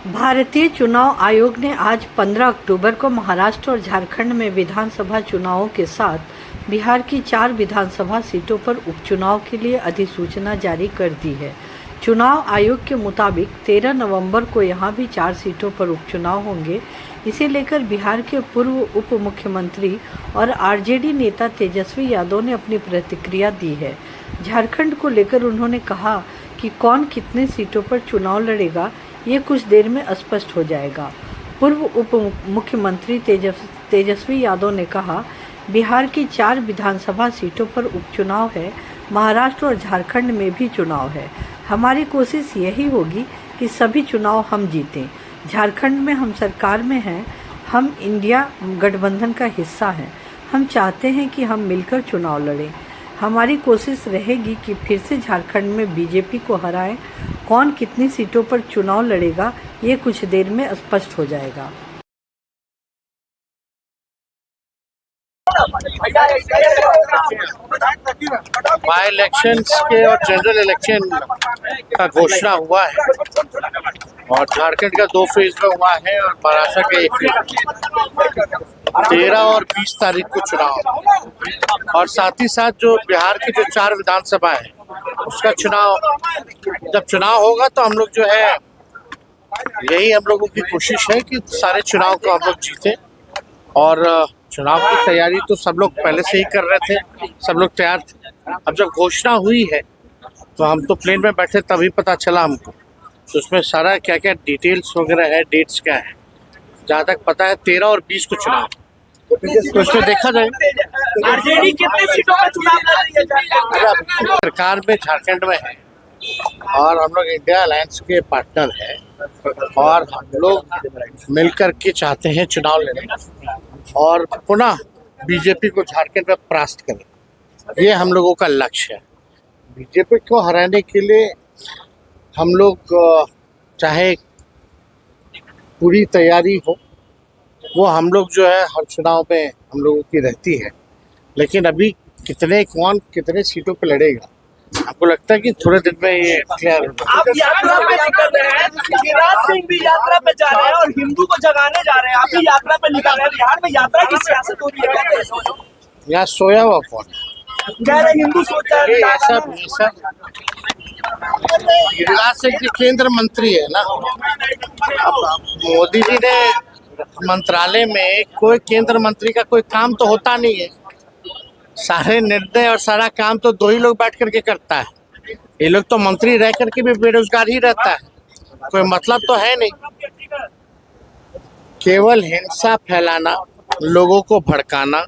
भारतीय चुनाव आयोग ने आज 15 अक्टूबर को महाराष्ट्र और झारखंड में विधानसभा चुनावों के साथ बिहार की 4 विधानसभा सीटों पर उपचुनाव के लिए अधिसूचना जारी कर दी है। चुनाव आयोग के मुताबिक 13 नवंबर को यहां भी 4 सीटों पर उपचुनाव होंगे। इसे लेकर बिहार के पूर्व उप मुख्यमंत्री और आरजेडी नेता तेजस्वी यादव ने अपनी प्रतिक्रिया दी है। झारखंड को लेकर उन्होंने कहा कि कौन कितने सीटों पर चुनाव लड़ेगा ये कुछ देर में स्पष्ट हो जाएगा। पूर्व उप मुख्यमंत्री तेजस्वी यादव ने कहा, बिहार की 4 विधानसभा सीटों पर उपचुनाव है, महाराष्ट्र और झारखंड में भी चुनाव है। हमारी कोशिश यही होगी कि सभी चुनाव हम जीतें। झारखंड में हम सरकार में हैं, हम इंडिया गठबंधन का हिस्सा हैं। हम चाहते हैं कि हम मिलकर चुनाव लड़ें। हमारी कोशिश रहेगी कि फिर से झारखंड में बीजेपी को हराएं। कौन कितनी सीटों पर चुनाव लड़ेगा ये कुछ देर में स्पष्ट हो जाएगा। बाई इलेक्शंस के और जनरल इलेक्शन का घोषणा हुआ है और झारखंड का 2 फेज में हुआ है और महाराष्ट्र के 1 फेज 13 और 20 तारीख को चुनाव और साथ ही साथ जो बिहार की जो 4 विधानसभा है उसका चुनाव। जब चुनाव होगा तो हम लोग जो है यही हम लोगों की कोशिश है कि सारे चुनाव को हम लोग जीते और चुनाव की तैयारी तो सब लोग पहले से ही कर रहे थे, सब लोग तैयार थे। अब जब घोषणा हुई है तो हम तो प्लेन में बैठे तभी पता चला हमको, तो उसमें सारा क्या क्या डिटेल्स वगैरह है, डेट्स क्या है। जहाँ तक पता है 13 और 20 को चुनाव, तो उसमें देखा जाए आरजेडी कितने सीटों पर चुनाव लड़ रही है। सरकार में झारखंड में है और हम लोग इंडिया अलायंस के पार्टनर हैं और हम लोग मिलकर के चाहते हैं चुनाव लड़ें और पुनः बीजेपी को झारखंड में परास्त करें। ये हम लोगों का लक्ष्य है। बीजेपी को हराने के लिए हम लोग चाहे पूरी तैयारी हो, वो हम लोग जो है हर चुनाव में हम लोगों की रहती है, लेकिन अभी कौन कितने सीटों पे लड़ेगा आपको लगता है कि थोड़े दिन में ये क्लियर होगा। आप यात्रा पे निकल रहे हैं, शिवराज सिंह भी यात्रा पे जा रहे हैं और हिंदू को जगाने जा रहे हैं। आप भी यात्रा पे निकल रहे हैं। बिहार में यात्रा की सियासत हो रही है। यहाँ सोया हुआ कौन कह रहे हिंदू सोच है? ये सब शिवराज सिंह जी केंद्र मंत्री है ना। अब मोदी जी ने मंत्रालय में कोई केंद्र मंत्री का कोई काम तो होता नहीं है। सारे निर्णय और सारा काम तो 2 ही लोग बैठ करके करता है। ये लोग तो मंत्री रह करके भी बेरोजगार ही रहता है, कोई मतलब तो है नहीं। केवल हिंसा फैलाना, लोगों को भड़काना